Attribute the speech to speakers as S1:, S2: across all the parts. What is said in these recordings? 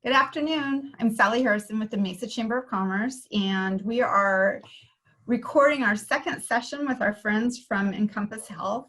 S1: Good afternoon. I'm Sally Harrison with the Mesa Chamber of Commerce, and we are recording our second session with our friends from Encompass Health.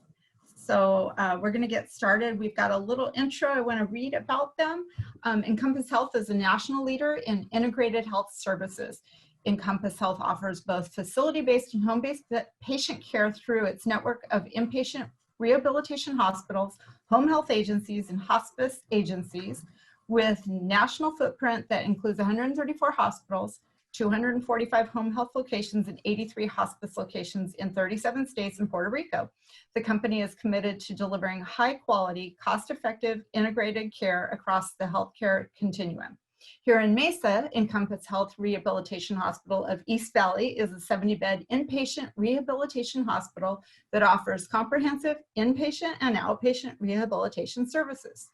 S1: So we're going to get started. We've got a little intro I want to read about them. Encompass Health is a national leader in integrated health services. Encompass Health offers both facility-based and home-based patient care through its network of inpatient rehabilitation hospitals, home health agencies, and hospice agencies, with national footprint that includes 134 hospitals, 245 home health locations, and 83 hospice locations in 37 states and Puerto Rico. The company is committed to delivering high quality, cost-effective, integrated care across the healthcare continuum. Here in Mesa, Encompass Health Rehabilitation Hospital of East Valley is a 70-bed inpatient rehabilitation hospital that offers comprehensive inpatient and outpatient rehabilitation services.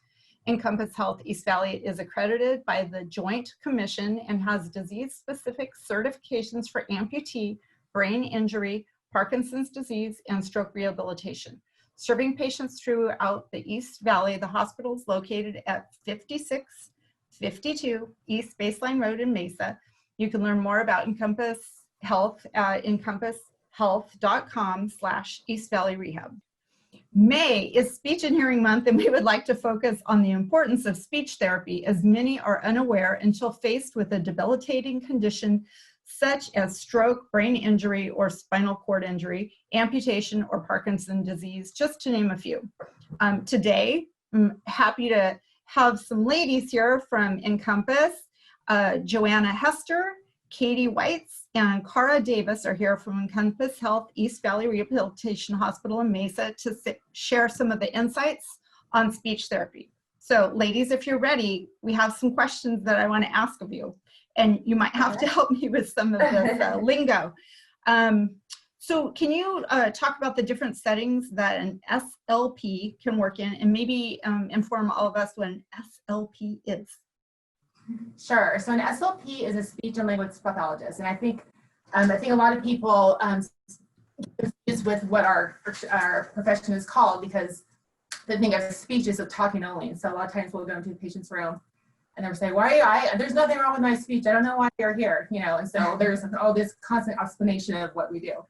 S1: Encompass Health East Valley is accredited by the Joint Commission and has disease-specific certifications for amputee, brain injury, Parkinson's disease, and stroke rehabilitation. Serving patients throughout the East Valley, the hospital is located at 5652 East Baseline Road in Mesa. You can learn more about Encompass Health at encompasshealth.com/East Valley Rehab. May is Speech and Hearing Month, and we would like to focus on the importance of speech therapy, as many are unaware until faced with a debilitating condition such as stroke, brain injury, or spinal cord injury, amputation, or Parkinson's disease, just to name a few. Today, I'm happy to have some ladies here from Encompass. Joanna Hester, Katie Whites, and Cara Davis are here from Encompass Health East Valley Rehabilitation Hospital in Mesa to share some of the insights on speech therapy. So ladies, if you're ready, we have some questions that I want to ask of you, and you might have to help me with some of this lingo. So can you talk about the different settings that an SLP can work in, and maybe inform all of us what an SLP is?
S2: Sure. So an SLP is a speech and language pathologist, and I think a lot of people confused with what our profession is called, because they think of speech as of talking only. And so a lot of times we'll go into a patient's room and they'll say, "Why are you? There's nothing wrong with my speech. I don't know why you're here." And so there's all this constant explanation of what we do.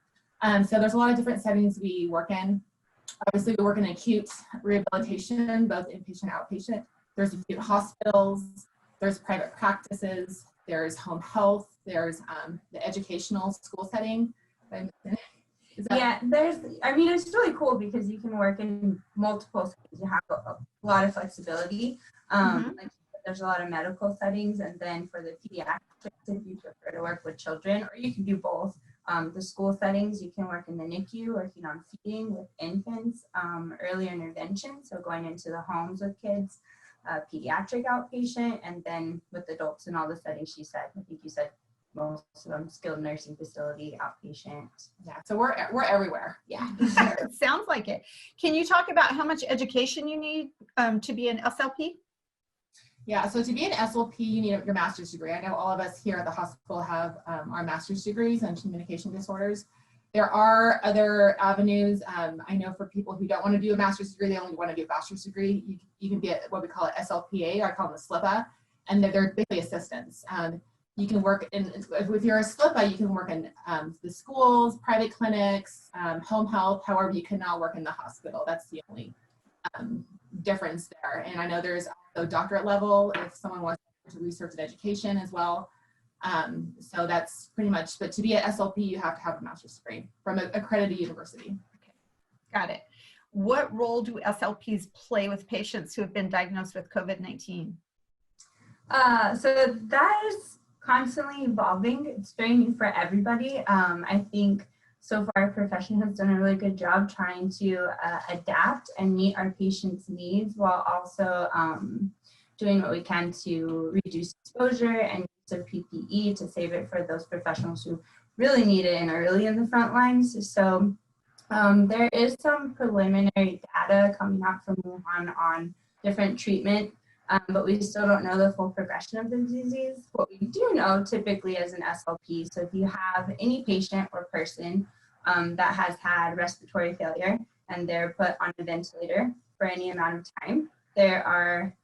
S2: So there's a lot of different settings we work in. Obviously, we work in acute rehabilitation, both inpatient and outpatient. There's acute hospitals. There's private practices, there's home health, there's the educational school setting.
S3: Yeah, it's really cool because you can work in multiple settings. You have a lot of flexibility. Like, there's a lot of medical settings, and then for the pediatrics, if you prefer to work with children, or you can do both. The school settings, you can work in the NICU, working on feeding with infants, early intervention, so going into the homes with kids. Pediatric outpatient, and then with adults in all the settings I think you said most of them, skilled nursing facility, outpatient.
S2: Yeah, so we're everywhere. Yeah.
S1: It sounds like it. Can you talk about how much education you need to be an SLP?
S2: Yeah, so to be an SLP, you need your master's degree. I know all of us here at the hospital have our master's degrees in communication disorders. There are other avenues. I know for people who don't want to do a master's degree, they only want to do a bachelor's degree. You can be what we call an SLPA, I call them a SLPA, and they're basically assistants. You can work if you're a SLPA, you can work in the schools, private clinics, home health. However, you cannot work in the hospital. That's the only difference there. And I know there's also doctorate level if someone wants to research and education as well. So that's pretty much, but to be an SLP, you have to have a master's degree from an accredited university.
S1: Okay. Got it. What role do SLPs play with patients who have been diagnosed with COVID-19?
S3: So that is constantly evolving. It's very new for everybody. I think so far our profession has done a really good job trying to adapt and meet our patients' needs, while also doing what we can to reduce exposure and of PPE to save it for those professionals who really need it and are really in the front lines. So there is some preliminary data coming out from Wuhan on different treatment, but we still don't know the full progression of the disease. What we do know typically as an SLP, so if you have any patient or person that has had respiratory failure and they're put on a ventilator for any amount of time, there are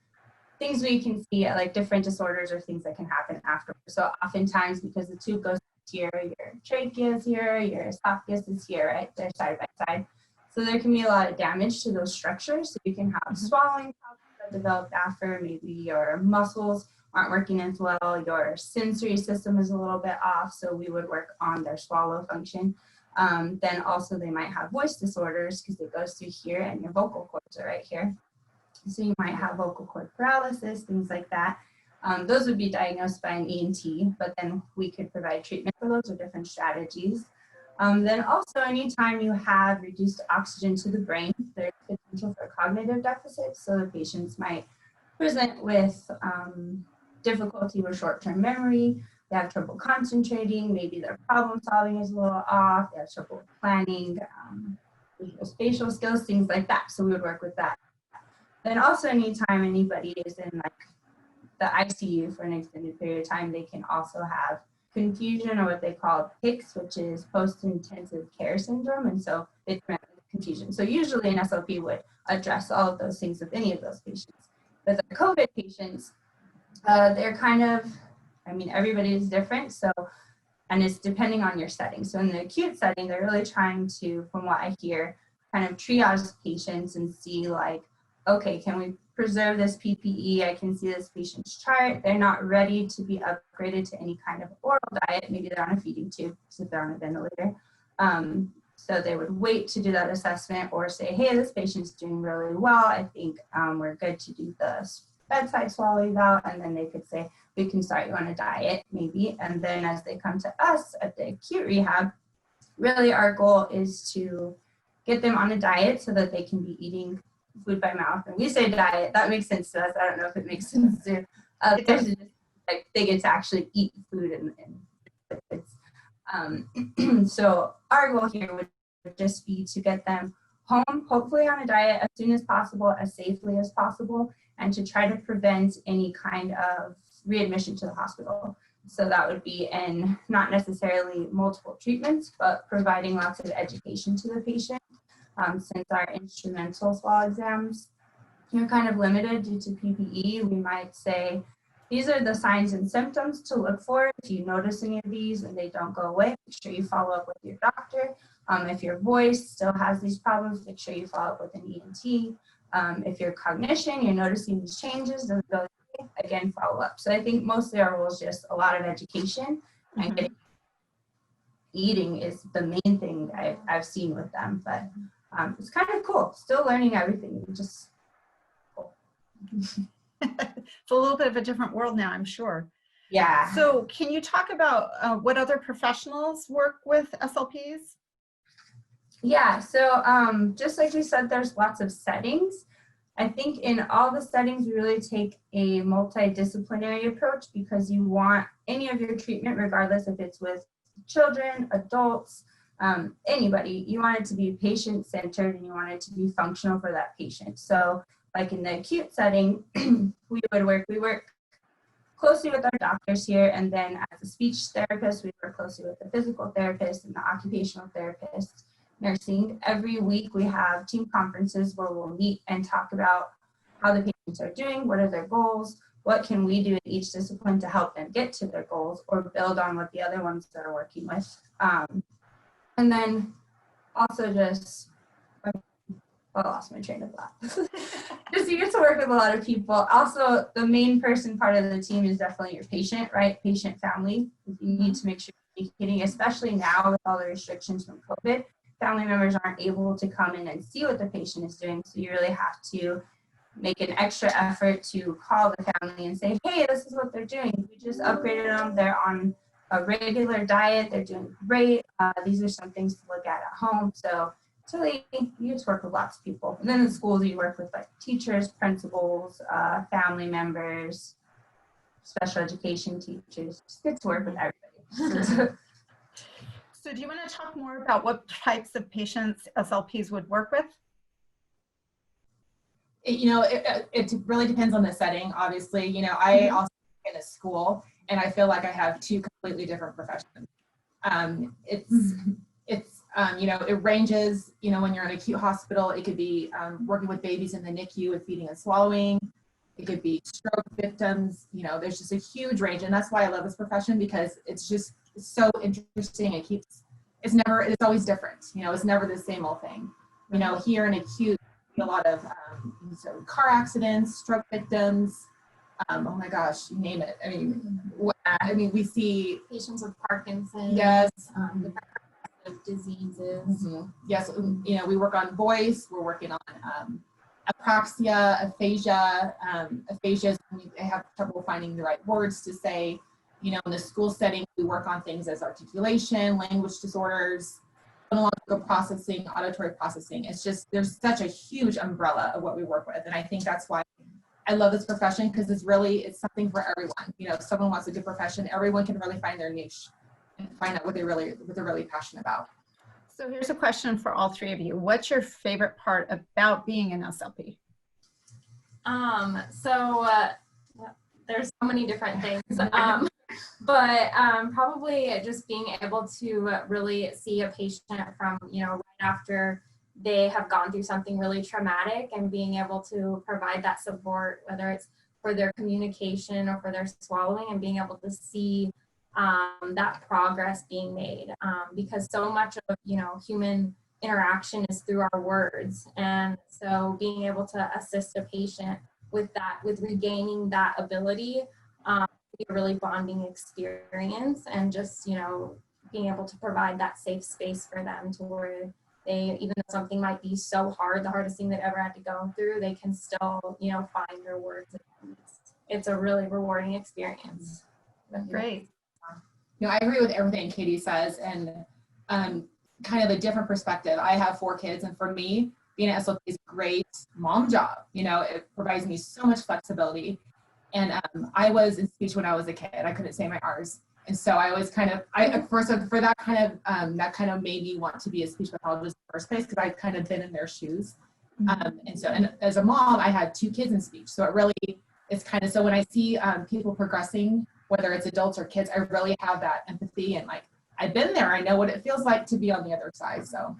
S3: things we can see like different disorders or things that can happen after. So oftentimes, because the tube goes here, your trachea is here, your esophagus is here, right? They're side by side. So there can be a lot of damage to those structures. So you can have swallowing problems that develop after, maybe your muscles aren't working as well, your sensory system is a little bit off, so we would work on their swallow function. Then also they might have voice disorders because it goes through here and your vocal cords are right here. So you might have vocal cord paralysis, things like that. Those would be diagnosed by an ENT, but then we could provide treatment for those or different strategies. Then also anytime you have reduced oxygen to the brain, there's potential for cognitive deficits. So the patients might present with difficulty with short-term memory, they have trouble concentrating, maybe their problem solving is a little off, they have trouble with planning, spatial skills, things like that. So we would work with that. Then also anytime anybody is in like the ICU for an extended period of time, they can also have confusion or what they call PICS, which is post-intensive care syndrome. And so they present with confusion. So usually an SOP would address all of those things with any of those patients. With the COVID patients, they're kind of, I mean, everybody is different. So, and it's depending on your setting. So in the acute setting, they're really trying to, from what I hear, kind of triage patients and see like, okay, can we preserve this PPE? I can see this patient's chart. They're not ready to be upgraded to any kind of oral diet. Maybe they're on a feeding tube if they're on a ventilator. So they would wait to do that assessment or say, hey, this patient's doing really well. I think we're good to do the bedside swallow eval. And then they could say, we can start you on a diet maybe. And then as they come to us at the acute rehab, really our goal is to get them on a diet so that they can be eating food by mouth. And we say diet, that makes sense to us. I don't know if it makes sense to others. Like they get to actually eat food and so our goal here would just be to get them home, hopefully on a diet as soon as possible, as safely as possible, and to try to prevent any kind of readmission to the hospital. So that would be in not necessarily multiple treatments, but providing lots of education to the patient. Since our instrumental swallow exams are kind of limited due to PPE, we might say, these are the signs and symptoms to look for. If you notice any of these and they don't go away, make sure you follow up with your doctor. If your voice still has these problems, make sure you follow up with an ENT. If your cognition, you're noticing these changes, doesn't go away, again, follow up. So I think mostly our role is just a lot of education and getting eating is the main thing I've seen with them, but it's kind of cool. Still learning everything, just cool.
S1: It's a little bit of a different world now, I'm sure.
S3: Yeah.
S1: So can you talk about what other professionals work with SLPs?
S3: Yeah, so just like we said, there's lots of settings. I think in all the settings, we really take a multidisciplinary approach because you want any of your treatment, regardless if it's with children, adults, anybody, you want it to be patient-centered and you want it to be functional for that patient. So like in the acute setting, we work closely with our doctors here, and then as a speech therapist, we work closely with the physical therapist and the occupational therapist, nursing. Every week we have team conferences where we'll meet and talk about how the patients are doing, what are their goals, what can we do in each discipline to help them get to their goals or build on what the other ones that are working with. And then also just, I lost my train of thought. Just you get to work with a lot of people. Also, the main person part of the team is definitely your patient, right? Patient family. You need to make sure you're communicating, especially now with all the restrictions from COVID. Family members aren't able to come in and see what the patient is doing. So you really have to make an extra effort to call the family and say, hey, this is what they're doing. We just upgraded them. They're on a regular diet. They're doing great. These are some things to look at home. So it's really, you just work with lots of people. And then in schools, you work with like teachers, principals, family members, special education teachers. Just get to work with everybody.
S1: So do you want to talk more about what types of patients SLPs would work with?
S2: It really depends on the setting, obviously. I also work in a school, and I feel like I have two completely different professions. It ranges, when you're in an acute hospital, it could be working with babies in the NICU with feeding and swallowing. It could be stroke victims. You know, there's just a huge range, and that's why I love this profession, because it's just so interesting. It's always different. You know, it's never the same old thing. You know, here in acute, a lot of so car accidents, stroke victims. Oh my gosh, you name it. I mean, we see
S4: patients with Parkinson's.
S2: Yes.
S4: Of diseases.
S2: Mm-hmm. Yes, you know, we work on voice. We're working on apraxia, aphasia. Aphasia is when they have trouble finding the right words to say. You know, in the school setting, we work on things as articulation, language disorders, phonological processing, auditory processing. It's just, there's such a huge umbrella of what we work with. And I think that's why I love this profession, because it's something for everyone. You know, if someone wants a good profession, everyone can really find their niche and find out what they're really passionate about.
S1: So here's a question for all three of you. What's your favorite part about being an SLP?
S4: There's so many different things, but probably just being able to really see a patient from, you know, right after they have gone through something really traumatic, and being able to provide that support, whether it's for their communication or for their swallowing, and being able to see that progress being made, because so much of, you know, human interaction is through our words. And so being able to assist a patient with that, with regaining that ability, be a really bonding experience, and just, you know, being able to provide that safe space for them to where they, even though something might be so hard, the hardest thing they've ever had to go through, they can still, you know, find their words. It's a really rewarding experience.
S1: Great.
S2: You know, I agree with everything Katie says, and kind of a different perspective. I have 4 kids, and for me, being an SLP is a great mom job. You know, it provides me so much flexibility. And I was in speech when I was a kid. I couldn't say my R's. And so I was kind of, for that kind of made me want to be a speech pathologist in the first place, because I'd kind of been in their shoes. And as a mom, I had 2 kids in speech. So it really, it's kind of, so when I see people progressing, whether it's adults or kids, I really have that empathy, and like, I've been there. I know what it feels like to be on the other side. So.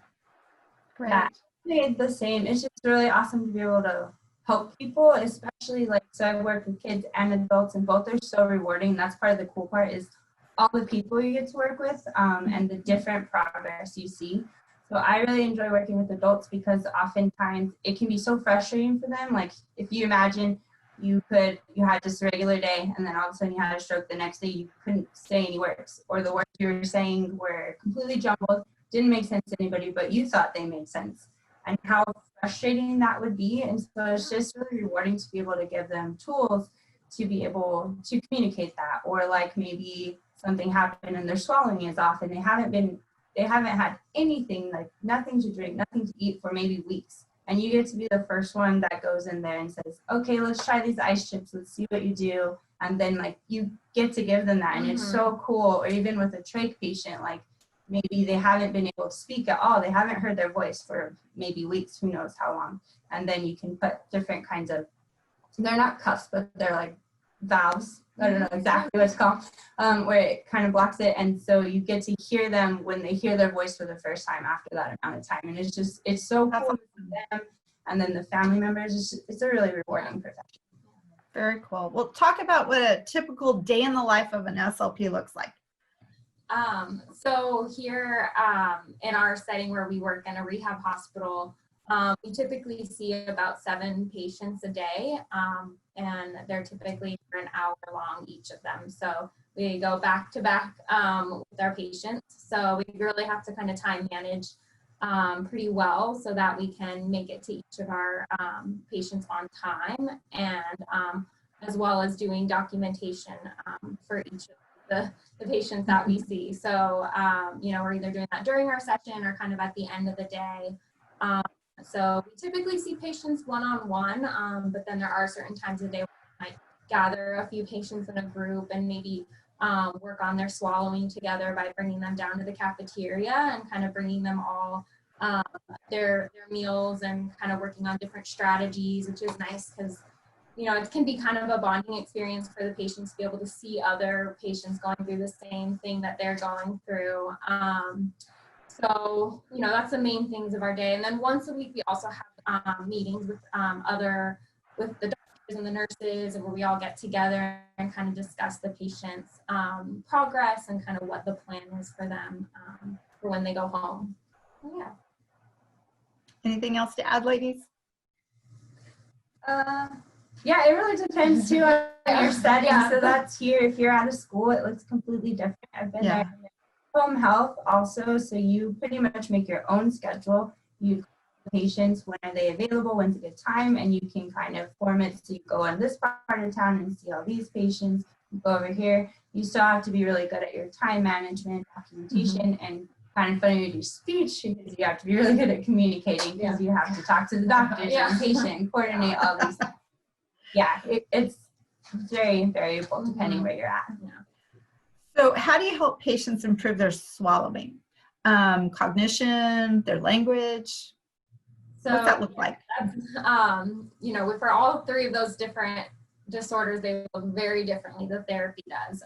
S1: Great.
S3: Yeah, it's the same. It's just really awesome to be able to help people, especially like, so I work with kids and adults, and both are so rewarding. That's part of the cool part, is all the people you get to work with, and the different progress you see. So I really enjoy working with adults, because oftentimes it can be so frustrating for them. Like, if you imagine you had just a regular day, and then all of a sudden you had a stroke the next day, you couldn't say any words, or the words you were saying were completely jumbled, didn't make sense to anybody, but you thought they made sense, and how frustrating that would be. And so it's just really rewarding to be able to give them tools to be able to communicate that. Or like, maybe something happened and their swallowing is off, and they haven't had anything, like nothing to drink, nothing to eat for maybe weeks. And you get to be the first one that goes in there and says, okay, let's try these ice chips. Let's see what you do. And then like, you get to give them that. And it's so cool. Or even with a trach patient, like maybe they haven't been able to speak at all. They haven't heard their voice for maybe weeks, who knows how long. And then you can put different kinds of, they're not cuffs, but they're like valves. I don't know exactly what it's called, where it kind of blocks it. And so you get to hear them when they hear their voice for the first time after that amount of time. And it's so cool for them. And then the family members, it's a really rewarding profession.
S1: Very cool. Well, talk about what a typical day in the life of an SLP looks like.
S4: So here in our setting where we work in a rehab hospital, we typically see about 7 patients a day, and they're typically for an hour long, each of them. So we go back to back with our patients. So we really have to kind of time manage pretty well, so that we can make it to each of our patients on time, and as well as doing documentation for each of the patients that we see. So, you know, we're either doing that during our session or kind of at the end of the day. So we typically see patients one-on-one, but then there are certain times of the day where we might gather a few patients in a group and maybe work on their swallowing together by bringing them down to the cafeteria and kind of bringing them all their meals, and kind of working on different strategies, which is nice, because, you know, it can be kind of a bonding experience for the patients to be able to see other patients going through the same thing that they're going through. So, you know, that's the main things of our day. And then once a week, we also have meetings with the and the nurses, and where we all get together and kind of discuss the patient's progress and kind of what the plan is for them for when they go home. So, yeah.
S1: Anything else to add, ladies?
S3: Yeah, it really depends too on your setting.
S2: Yeah.
S3: So that's here. If you're out of school, it looks completely different. I've been there. Home health also. So you pretty much make your own schedule. You call the patients, when are they available, when's a good time, and you can kind of form it. So you go in this part of town and see all these patients. You go over here. You still have to be really good at your time management, documentation, and kind of funny with your speech, because you have to be really good at communicating, because you have to talk to the doctors and patient and coordinate all these things. Yeah, it's very variable depending where you're at.
S1: So how do you help patients improve their swallowing? Cognition, their language?
S4: So
S1: What's that look like?
S4: you know, for all three of those different disorders, they look very differently, the therapy does.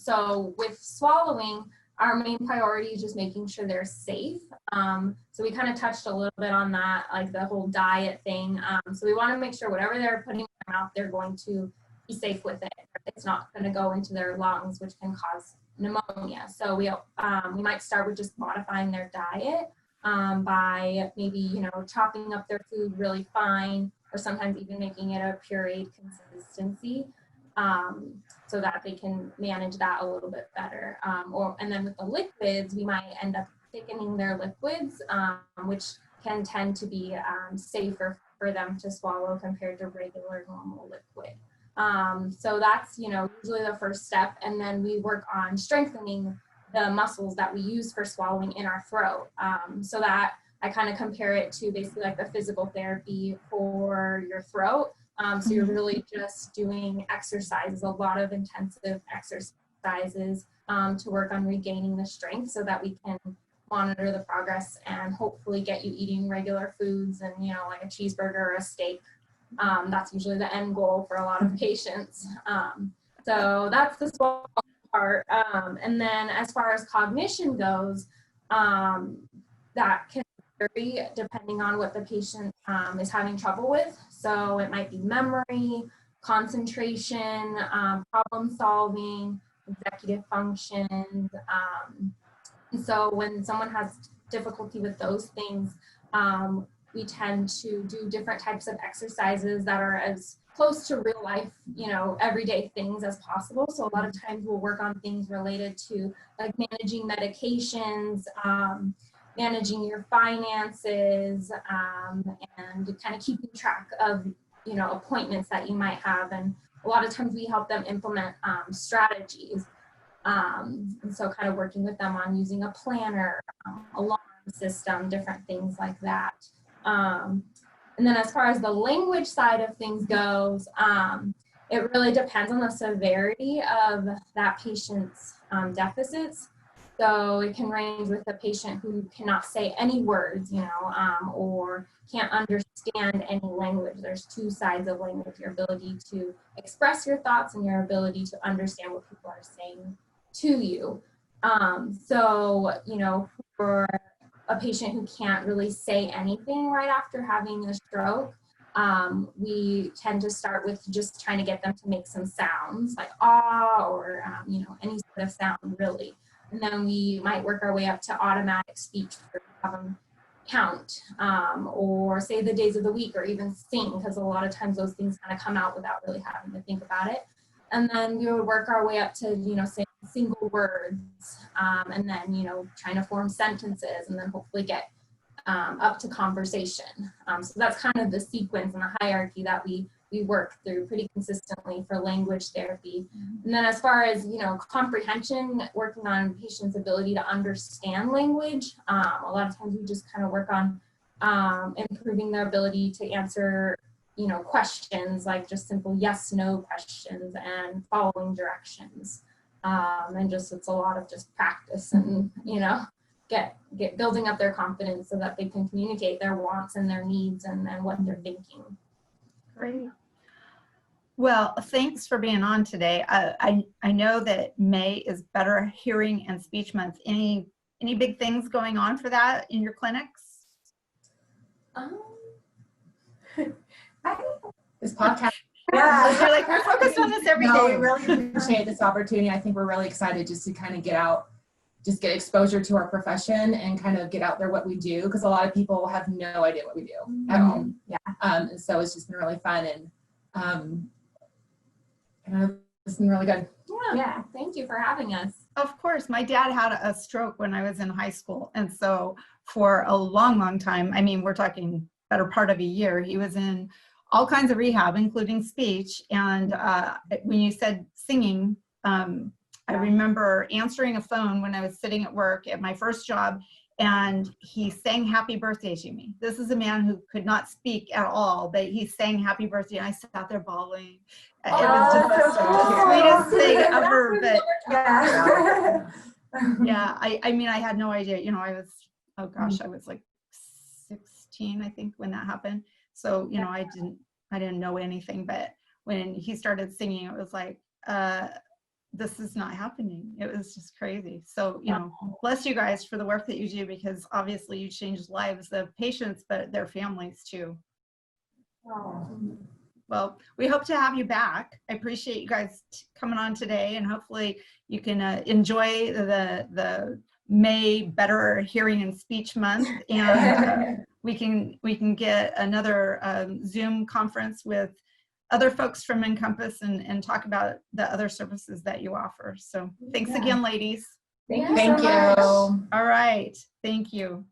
S4: So with swallowing, our main priority is just making sure they're safe. So we kind of touched a little bit on that, like the whole diet thing. So we want to make sure whatever they're putting in their mouth, they're going to be safe with it. It's not going to go into their lungs, which can cause pneumonia. So we might start with just modifying their diet by maybe, you know, chopping up their food really fine, or sometimes even making it a pureed consistency, so that they can manage that a little bit better. And then with the liquids, we might end up thickening their liquids, which can tend to be safer for them to swallow compared to regular normal liquid. So that's, you know, usually the first step. And then we work on strengthening the muscles that we use for swallowing in our throat. So that I kind of compare it to basically like the physical therapy for your throat. So you're really just doing exercises, a lot of intensive exercises to work on regaining the strength, so that we can monitor the progress and hopefully get you eating regular foods, and, you know, like a cheeseburger or a steak. That's usually the end goal for a lot of patients. So that's the swallow part. And then as far as cognition goes, that can vary depending on what the patient is having trouble with. So it might be memory, concentration, problem solving, executive functions. And so when someone has difficulty with those things, we tend to do different types of exercises that are as close to real life, you know, everyday things as possible. So a lot of times we'll work on things related to like managing medications, managing your finances, and kind of keeping track of, you know, appointments that you might have. And a lot of times we help them implement strategies. And so kind of working with them on using a planner, alarm system, different things like that. And then as far as the language side of things goes, it really depends on the severity of that patient's deficits. So it can range with a patient who cannot say any words, you know, or can't understand any language. There's two sides of language: your ability to express your thoughts and your ability to understand what people are saying to you. So, you know, for a patient who can't really say anything right after having a stroke, we tend to start with just trying to get them to make some sounds like ah, or, you know, any sort of sound really. And then we might work our way up to automatic speech, or have them count, or say the days of the week, or even sing, because a lot of times those things kind of come out without really having to think about it. And then we would work our way up to, you know, say single words, and then, you know, trying to form sentences, and then hopefully get up to conversation. So that's kind of the sequence and the hierarchy that we work through pretty consistently for language therapy. And then as far as, you know, comprehension, working on patients' ability to understand language, a lot of times we just kind of work on improving their ability to answer, you know, questions, like just simple yes, no questions, and following directions. And just, it's a lot of just practice and, you know, get building up their confidence so that they can communicate their wants and their needs and what they're thinking.
S1: Great. Well, thanks for being on today. I know that May is Better Hearing and Speech Month. Any big things going on for that in your clinics?
S2: This podcast
S1: Yeah. You're like, we're focused on this every
S2: No,
S1: day.
S2: we really appreciate this opportunity. I think we're really excited just to kind of get out, just get exposure to our profession and kind of get out there what we do, because a lot of people have no idea what we do at all.
S3: Yeah.
S2: And so it's just been really fun, and it's been really good.
S4: Yeah, thank you for having us.
S1: Of course, my dad had a stroke when I was in high school. And so for a long, long time, I mean, we're talking better part of a year, he was in all kinds of rehab, including speech. And when you said singing, I remember answering a phone when I was sitting at work at my first job, and he sang happy birthday to me. This is a man who could not speak at all, but he sang happy birthday, and I sat there bawling. It was just the sweetest thing ever. But yeah, I mean, I had no idea, you know, I was, oh gosh, I was like 16, I think, when that happened. So, you know, I didn't know anything, but when he started singing, it was like, this is not happening. It was just crazy. So, you know, bless you guys for the work that you do, because obviously you changed lives of patients, but their families too. Well, we hope to have you back. I appreciate you guys coming on today, and hopefully you can enjoy the May Better Hearing and Speech Month, and we can get another Zoom conference with other folks from Encompass and talk about the other services that you offer. So thanks again, ladies.
S3: Thank you.
S2: Thank
S3: so much.
S2: you.
S1: All right. Thank you.